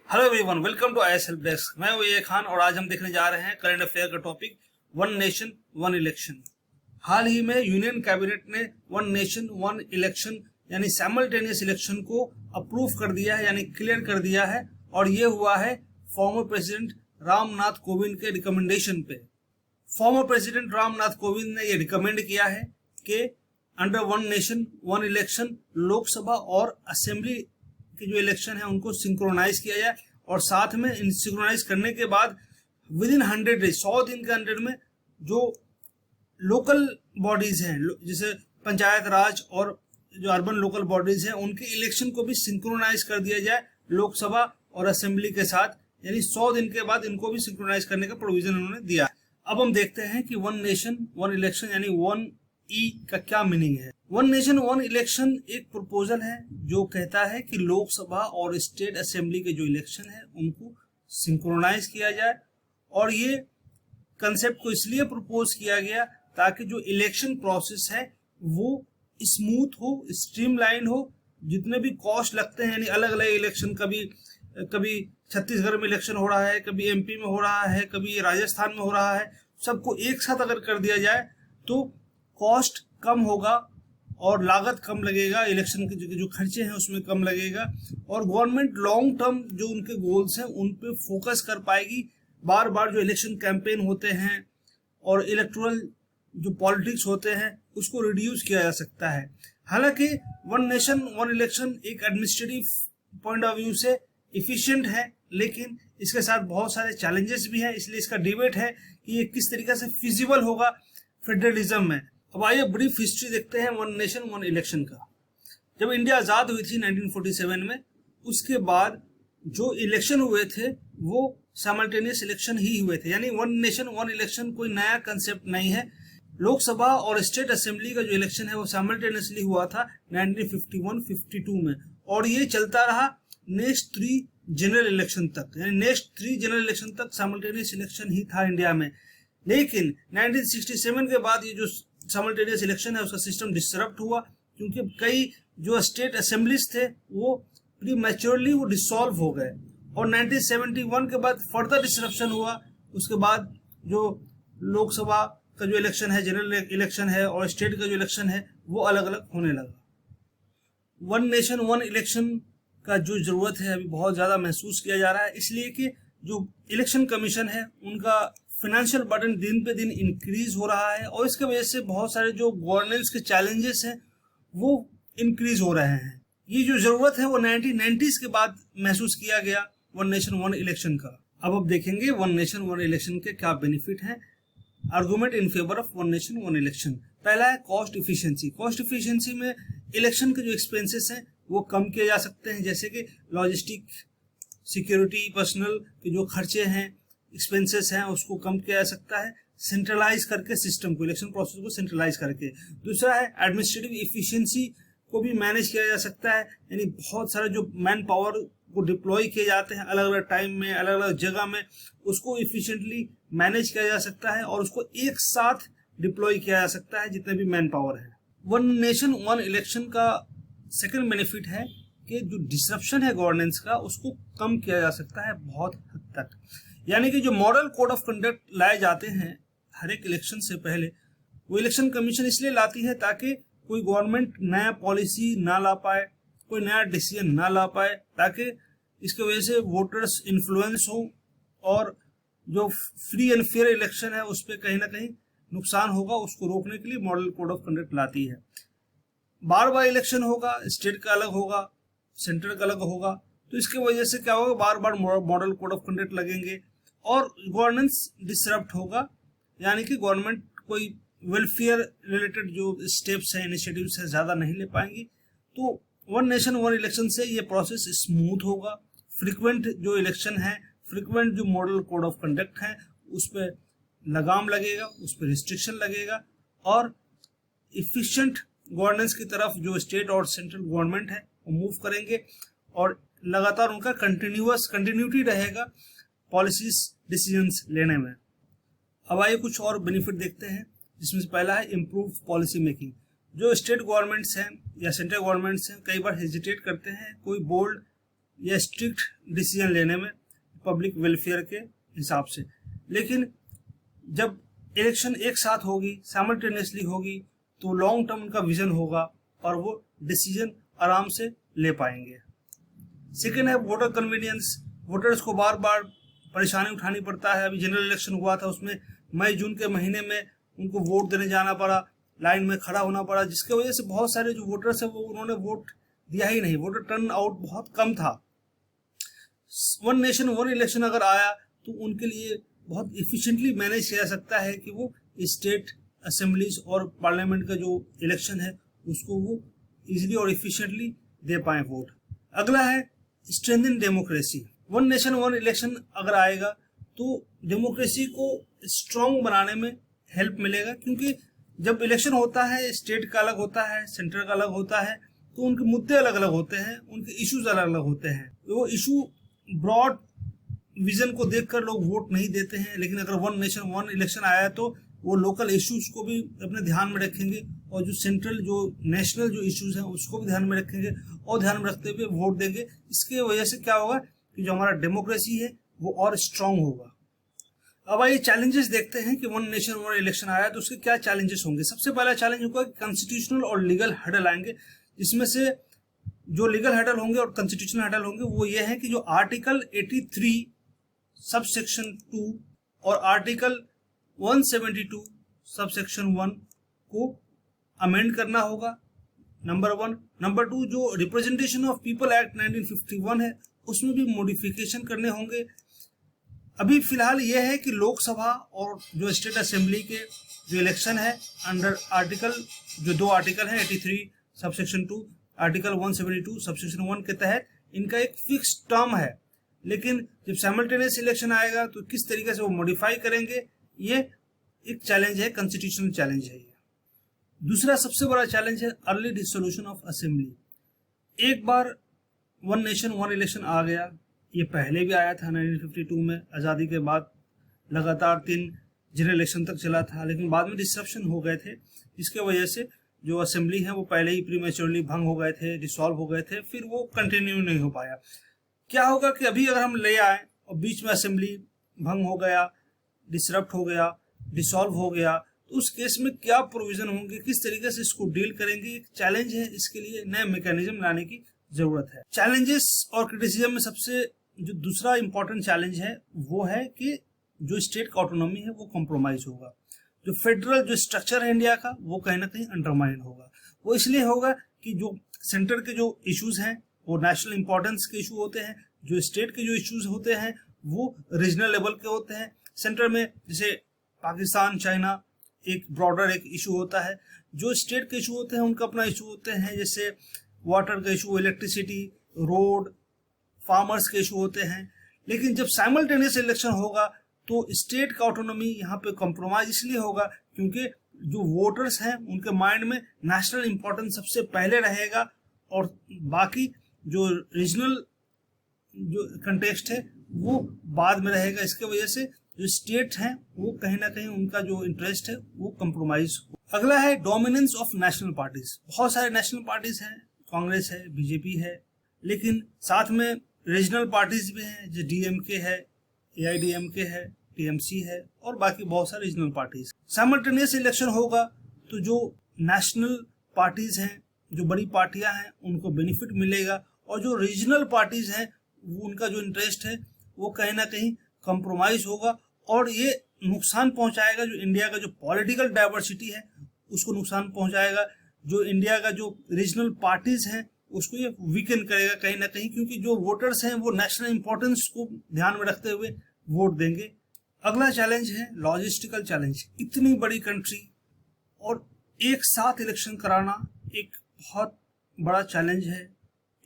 Hello everyone, welcome to IS help desk. मैं हूं ये खान और आज हम देखने जा रहे हैं करंट अफेयर का topic one nation one election. हाल ही में यूनियन कैबिनेट ने वन नेशन वन इलेक्शन यानी साइमल्टेनियस इलेक्शन को अप्रूव कर दिया है, यानी क्लियर कर दिया है। और ये हुआ है फॉर्मर प्रेसिडेंट रामनाथ कोविंद के रिकमेंडेशन पे। फॉर्मर प्रेसिडेंट रामनाथ कोविंद ने ये रिकमेंड किया है कि under one nation one election Lok Sabha और असेंबली के जो इलेक्शन है उनको सिंक्रोनाइज किया जाए, और साथ में इन सिंक्रोनाइज करने के बाद विद इन 100 डेज 100 दिन के अंदर में जो लोकल बॉडीज हैं जैसे पंचायत राज और जो अर्बन लोकल बॉडीज हैं उनके इलेक्शन को भी सिंक्रोनाइज कर दिया जाए लोकसभा और असेंबली के साथ, यानी 100 दिन के बाद इनको भी सिंक्रोनाइज करने का प्रोविजन उन्होंने दिया। अब हम देखते हैं कि वन नेशन वन इलेक्शन यानी वन ई का क्या मीनिंग है। वन नेशन वन इलेक्शन एक प्रपोजल है जो कहता है कि लोकसभा और स्टेट असेंबली के जो इलेक्शन है उनको सिंक्रोनाइज किया जाए। और ये कंसेप्ट को इसलिए प्रपोज किया गया ताकि जो इलेक्शन प्रोसेस है वो स्मूथ हो, स्ट्रीमलाइन हो। जितने भी कॉस्ट लगते हैं, यानी अलग अलग इलेक्शन, कभी छत्तीसगढ़ में इलेक्शन हो रहा है, कभी एमपी में हो रहा है, कभी राजस्थान में हो रहा है, सबको एक साथ अगर कर दिया जाए तो कॉस्ट कम होगा और लागत कम लगेगा, इलेक्शन के जो खर्चे हैं उसमें कम लगेगा, और गवर्नमेंट लॉन्ग टर्म जो उनके गोल्स हैं उन पे फोकस कर पाएगी। बार बार जो इलेक्शन कैंपेन होते हैं और इलेक्टोरल जो पॉलिटिक्स होते हैं उसको रिड्यूस किया जा सकता है। हालांकि वन नेशन वन इलेक्शन एक एडमिनिस्ट्रेटिव पॉइंट ऑफ व्यू से इफिशिएंट है, लेकिन इसके साथ बहुत सारे चैलेंजेस भी हैं, इसलिए इसका डिबेट है कि ये किस तरीके से फिजिबल होगा फेडरलिज्म में। अब आइए ब्रीफ हिस्ट्री देखते हैं वन नेशन वन इलेक्शन का। जब इंडिया आजाद हुई थी 1947 में, उसके बाद जो इलेक्शन हुए थे वो साइमल्टेनियस इलेक्शन ही हुए थे, यानी वन नेशन वन इलेक्शन कोई नया कंसेप्ट नहीं है। लोकसभा और स्टेट असेंबली का जो इलेक्शन है वो साइमल्टेनियसली हुआ था 1951-52 में, और ये चलता रहा नेक्स्ट 3 जनरल इलेक्शन तक, यानी नेक्स्ट 3 जनरल इलेक्शन तक साइमल्टेनियस इलेक्शन ही था इंडिया में। लेकिन 1967 के बाद ये जो साइमल्टेनियस इलेक्शन है उसका सिस्टम डिसरप्ट हुआ, क्योंकि कई जो स्टेट असेंबलीज थे वो प्रीमैच्योरली वो डिसॉल्व हो गए, और 1971 के बाद फर्दर डिसरप्शन हुआ। उसके बाद जो लोकसभा का जो इलेक्शन है, जनरल इलेक्शन है, और स्टेट का जो इलेक्शन है वो अलग अलग होने लगा। वन नेशन वन इलेक्शन का जो जरूरत है अभी बहुत ज्यादा महसूस किया जा रहा है, इसलिए कि जो इलेक्शन कमीशन है उनका फाइनेंशियल बर्डन दिन पे दिन इंक्रीज हो रहा है, और इसके वजह से बहुत सारे जो गवर्नेंस के चैलेंजेस हैं वो इंक्रीज हो रहे हैं। ये जो जरूरत है वो 1990s के बाद महसूस किया गया वन नेशन वन इलेक्शन का। अब देखेंगे वन नेशन वन इलेक्शन के क्या बेनिफिट हैं। Argument in favour of one nation one election. पहला है कॉस्ट इफिशियंसी। कॉस्ट इफिशियंसी में इलेक्शन के जो एक्सपेंसेस हैं वो कम किए जा सकते हैं, जैसे कि लॉजिस्टिक, सिक्योरिटी, पर्सनल के जो खर्चे हैं, एक्सपेंसेस हैं, उसको कम किया जा सकता है सेंट्रलाइज करके सिस्टम को, इलेक्शन प्रोसेस को सेंट्रलाइज करके। दूसरा है एडमिनिस्ट्रेटिव इफिशिएंसी को भी मैनेज किया जा सकता है, यानी बहुत सारे जो मैन पावर को डिप्लॉय किए जाते हैं अलग अलग टाइम में, अलग अलग जगह में, उसको इफिशिएंटली मैनेज किया जा सकता है और उसको एक साथ डिप्लॉय किया जा सकता है जितने भी मैन पावर है। वन नेशन वन इलेक्शन का सेकेंड बेनिफिट है कि जो डिसरप्शन है गवर्नेंस का उसको कम किया जा सकता है बहुत हद तक। यानी कि जो मॉडल कोड ऑफ कंडक्ट लाए जाते हैं हर एक इलेक्शन से पहले, वो इलेक्शन कमीशन इसलिए लाती है ताकि कोई गवर्नमेंट नया पॉलिसी ना ला पाए, कोई नया डिसीजन ना ला पाए, ताकि इसके वजह से वोटर्स इन्फ्लुएंस हो और जो फ्री एंड फेयर इलेक्शन है उस पर कहीं ना कहीं नुकसान होगा, उसको रोकने के लिए मॉडल कोड ऑफ कंडक्ट लाती है। बार बार इलेक्शन होगा, स्टेट का अलग होगा, सेंटर का अलग होगा, तो इसकी वजह से क्या होगा, बार बार मॉडल कोड ऑफ कंडक्ट लगेंगे और गवर्नेंस डिसरप्ट होगा, यानी कि गवर्नमेंट कोई वेलफेयर रिलेटेड जो स्टेप्स हैं, इनिशिएटिव्स हैं, ज्यादा नहीं ले पाएंगी। तो वन नेशन वन इलेक्शन से ये प्रोसेस स्मूथ होगा। फ्रीक्वेंट जो इलेक्शन है, फ्रीक्वेंट जो मॉडल कोड ऑफ कंडक्ट है उस पर लगाम लगेगा, उस पर रिस्ट्रिक्शन लगेगा, और इफिशिएंट गवर्नेंस की तरफ जो स्टेट और सेंट्रल गवर्नमेंट है वो मूव करेंगे, और लगातार उनका कंटिन्यूटी रहेगा पॉलिसीज डिसीजंस लेने में। अब आइए कुछ और बेनिफिट देखते हैं, जिसमें से पहला है इम्प्रूव पॉलिसी मेकिंग। जो स्टेट गवर्नमेंट्स हैं या सेंट्रल गवर्नमेंट्स हैं कई बार हेजिटेट करते हैं कोई बोल्ड या स्ट्रिक्ट डिसीजन लेने में पब्लिक वेलफेयर के हिसाब से। लेकिन जब इलेक्शन एक साथ होगी, साइमल्टेनियसली होगी, तो लॉन्ग टर्म का विजन होगा और वो डिसीजन आराम से ले पाएंगे। सेकेंड है वोटर कन्वीनियंस। वोटर्स को बार बार परेशानी उठानी पड़ता है। अभी जनरल इलेक्शन हुआ था, उसमें मई जून के महीने में उनको वोट देने जाना पड़ा, लाइन में खड़ा होना पड़ा, जिसके वजह से बहुत सारे जो वोटर्स है वो उन्होंने वोट दिया ही नहीं। वोटर टर्न आउट बहुत कम था। वन नेशन वन इलेक्शन अगर आया तो उनके लिए बहुत इफिशिएंटली मैनेज किया जा सकता है कि वो स्टेट असेंबलीज और पार्लियामेंट का जो इलेक्शन है उसको वो इजीली और इफिशिएंटली दे पाए वोट। अगला है strengthen democracy. One nation one election अगर आएगा तो डेमोक्रेसी को स्ट्रांग बनाने में हेल्प मिलेगा, क्योंकि जब इलेक्शन होता है स्टेट का अलग होता है, सेंटर का अलग होता है, तो उनके मुद्दे अलग अलग होते हैं, उनके इश्यूज अलग अलग होते हैं। वो इशू ब्रॉड विजन को देखकर लोग वोट नहीं देते हैं। लेकिन अगर वन नेशन वन इलेक्शन आया तो वो लोकल इश्यूज को भी अपने ध्यान में रखेंगे और जो सेंट्रल जो नेशनल जो इश्यूज हैं उसको भी ध्यान में रखेंगे और ध्यान में रखते हुए वोट देंगे। इसके वजह से क्या होगा कि जो हमारा डेमोक्रेसी है वो और स्ट्रांग होगा। अब आइए चैलेंजेस देखते हैं कि वन नेशन वन इलेक्शन आया तो उसके क्या चैलेंजेस होंगे। सबसे पहला चैलेंज होगा कि कॉन्स्टिट्यूशनल और लीगल हर्डल आएंगे, जिसमें से जो लीगल हर्डल होंगे और कॉन्स्टिट्यूशनल हर्डल होंगे वो ये है कि जो आर्टिकल 83 सब सेक्शन 2 और आर्टिकल 172 सब सेक्शन 1 को अमेंड करना होगा, नंबर 1। नंबर 2, जो रिप्रेजेंटेशन ऑफ पीपल एक्ट 1951 है उसमें भी मॉडिफिकेशन करने होंगे। अभी फिलहाल यह है कि लोकसभा और जो स्टेट असेंबली के जो इलेक्शन है अंडर आर्टिकल जो 2 आर्टिकल है 83 sub section 2 article 172 sub section 1 के तहत इनका एक फिक्स टर्म है। लेकिन जब साइमल्टेनियस इलेक्शन आएगा तो किस तरीके से वो मॉडिफाई करेंगे, ये एक चैलेंज है, कॉन्स्टिट्यूशनल चैलेंज है ये। दूसरा सबसे बड़ा चैलेंज है अर्ली डिसोल्यूशन ऑफ असेंबली। एक बार वन नेशन वन इलेक्शन आ गया, ये पहले भी आया था 1952 में, आज़ादी के बाद लगातार 3 जनरल इलेक्शन तक चला था, लेकिन बाद में डिसरप्शन हो गए थे, जिसके वजह से जो असेंबली है वो पहले ही प्रीमेच्योरली भंग हो गए थे, डिसॉल्व हो गए थे, फिर वो कंटिन्यू नहीं हो पाया। क्या होगा कि अभी अगर हम ले आए और बीच में असेंबली भंग हो गया, डिसरप्ट हो गया, डिसॉल्व हो गया, तो उस केस में क्या प्रोविजन होंगे, किस तरीके से इसको डील करेंगे, एक चैलेंज है। इसके लिए नए मैकेनिज्म लाने की जरूरत है। चैलेंजेस और क्रिटिसिज्म में सबसे जो दूसरा इंपॉर्टेंट चैलेंज है वो है कि जो स्टेट का ऑटोनॉमी है वो कॉम्प्रोमाइज होगा। जो फेडरल जो स्ट्रक्चर है इंडिया का वो कहीं ना कहीं अंडरमाइन होगा। वो इसलिए होगा कि जो सेंटर के जो इश्यूज हैं वो नेशनल इंपॉर्टेंस के इशू होते हैं, जो स्टेट के जो इश्यूज होते हैं वो रीजनल लेवल के होते हैं। सेंटर में जैसे पाकिस्तान, चाइना एक ब्रॉडर एक इशू होता है, जो स्टेट के इशू होते हैं उनका अपना इशू होते हैं, जैसे वाटर का इशू, इलेक्ट्रिसिटी, रोड, फार्मर्स के इशू होते हैं। लेकिन जब साइमल्टेनियस इलेक्शन होगा तो स्टेट का ऑटोनॉमी यहाँ पे कॉम्प्रोमाइज इसलिए होगा क्योंकि जो वोटर्स हैं उनके माइंड में नेशनल इंपॉर्टेंस सबसे पहले रहेगा और बाकी जो रीजनल जो कंटेक्स्ट है वो बाद में रहेगा। इसके वजह से जो स्टेट हैं वो कहीं ना कहीं उनका जो इंटरेस्ट है वो कॉम्प्रोमाइज हो। अगला है डोमिनेंस ऑफ नेशनल पार्टीज। बहुत सारे नेशनल पार्टीज हैं, कांग्रेस है, बीजेपी है, लेकिन साथ में रीजनल पार्टीज भी हैं, जो डीएमके है, एआईडीएमके है, टीएमसी है और बाकी बहुत सारे रीजनल पार्टीज। साइमल्टेनियस इलेक्शन होगा तो जो नेशनल पार्टीज हैं, जो बड़ी पार्टियां हैं, उनको बेनिफिट मिलेगा और जो रीजनल पार्टीज हैं वो उनका जो इंटरेस्ट है वो कहीं ना कहीं कॉम्प्रोमाइज होगा और ये नुकसान पहुंचाएगा जो इंडिया का जो पॉलिटिकल डाइवर्सिटी है उसको नुकसान पहुंचाएगा। जो इंडिया का जो रीजनल पार्टीज हैं उसको ये वीकन करेगा कहीं ना कहीं, क्योंकि जो वोटर्स हैं वो नेशनल इंपॉर्टेंस को ध्यान में रखते हुए वोट देंगे। अगला चैलेंज है लॉजिस्टिकल चैलेंज। इतनी बड़ी कंट्री और एक साथ इलेक्शन कराना एक बहुत बड़ा चैलेंज है,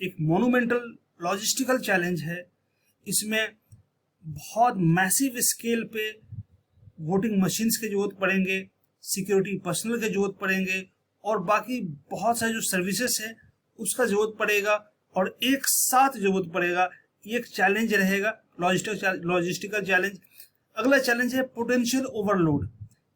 एक मोनूमेंटल लॉजिस्टिकल चैलेंज है। इसमें बहुत मैसिव स्केल पे वोटिंग मशीन्स की जरूरत पड़ेंगे, सिक्योरिटी पर्सनल की जरूरत पड़ेंगे और बाकी बहुत सारे जो सर्विसेज है उसका जरूरत पड़ेगा और एक साथ जरूरत पड़ेगा। ये एक चैलेंज रहेगा, लॉजिस्टिकल चैलेंज। अगला चैलेंज है पोटेंशियल ओवरलोड,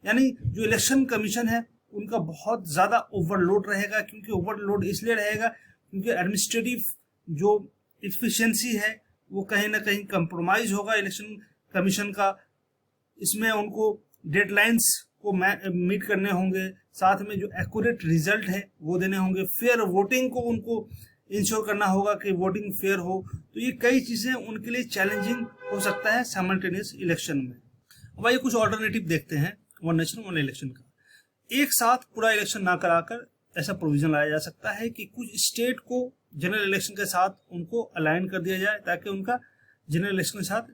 यानी जो इलेक्शन कमीशन है उनका बहुत ज्यादा ओवरलोड रहेगा। क्योंकि ओवरलोड इसलिए रहेगा क्योंकि एडमिनिस्ट्रेटिव जो इफिशिएंसी है वो कहीं ना कहीं कंप्रोमाइज होगा इलेक्शन कमीशन का। इसमें उनको डेडलाइंस को मीट करने होंगे, साथ में जो एक्यूरेट रिजल्ट है वो देने होंगे, फेयर वोटिंग को उनको इंश्योर करना होगा कि वोटिंग फेयर हो। तो ये कई चीजें उनके लिए चैलेंजिंग हो सकता है साइमल्टेनियस इलेक्शन में। अब आइए कुछ ऑल्टरनेटिव देखते हैं वन नेशन वन इलेक्शन का। एक साथ पूरा इलेक्शन ना कराकर ऐसा प्रोविजन लाया जा सकता है कि कुछ स्टेट को जनरल इलेक्शन के साथ उनको अलाइन कर दिया जाए ताकि उनका जनरल इलेक्शन के साथ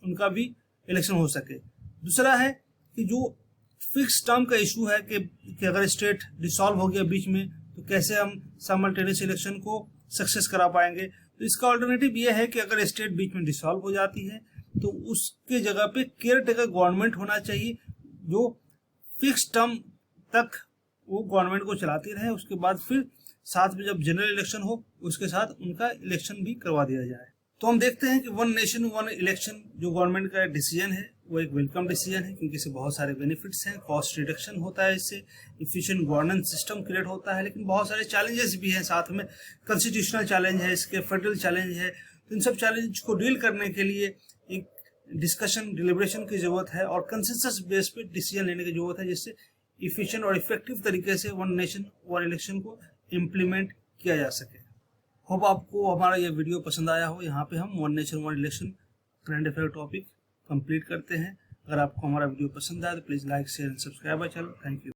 उनका भी इलेक्शन हो सके। दूसरा है कि जो फिक्स टर्म का इशू है कि अगर स्टेट डिसॉल्व हो गया बीच में तो कैसे हम साइमल्टेनियस इलेक्शन को सक्सेस करा पाएंगे। तो इसका ऑल्टरनेटिव ये है कि अगर स्टेट बीच में डिसॉल्व हो जाती है तो उसके जगह पे केयर टेकर गवर्नमेंट होना चाहिए जो फिक्स टर्म तक वो गवर्नमेंट को चलाती रहे, उसके बाद फिर साथ में जब जनरल इलेक्शन हो उसके साथ उनका इलेक्शन भी करवा दिया जाए। तो हम देखते हैं कि वन नेशन वन इलेक्शन जो गवर्नमेंट का डिसीजन है वो एक वेलकम डिसीजन है, क्योंकि इससे बहुत सारे बेनिफिट्स हैं। कॉस्ट रिडक्शन होता है, इससे इफिशिएंट गवर्नेंस सिस्टम क्रिएट होता है, लेकिन बहुत सारे चैलेंजेस भी हैं साथ में। कॉन्स्टिट्यूशनल चैलेंज है, इसके फेडरल चैलेंज है। तो इन सब चैलेंज को डील करने के लिए एक डिस्कशन डिलिब्रेशन की जरूरत है और कंसेंसस बेस पे डिसीजन लेने की जरूरत है, जिससे इफिशिएंट और इफेक्टिव तरीके से वन नेशन वन इलेक्शन को इम्प्लीमेंट किया जा सके। होप आपको हमारा ये वीडियो पसंद आया हो। यहाँ पे हम one nation one election current affair topic complete करते हैं। अगर आपको हमारा वीडियो पसंद आए तो please like share and subscribe our channel. Thank you.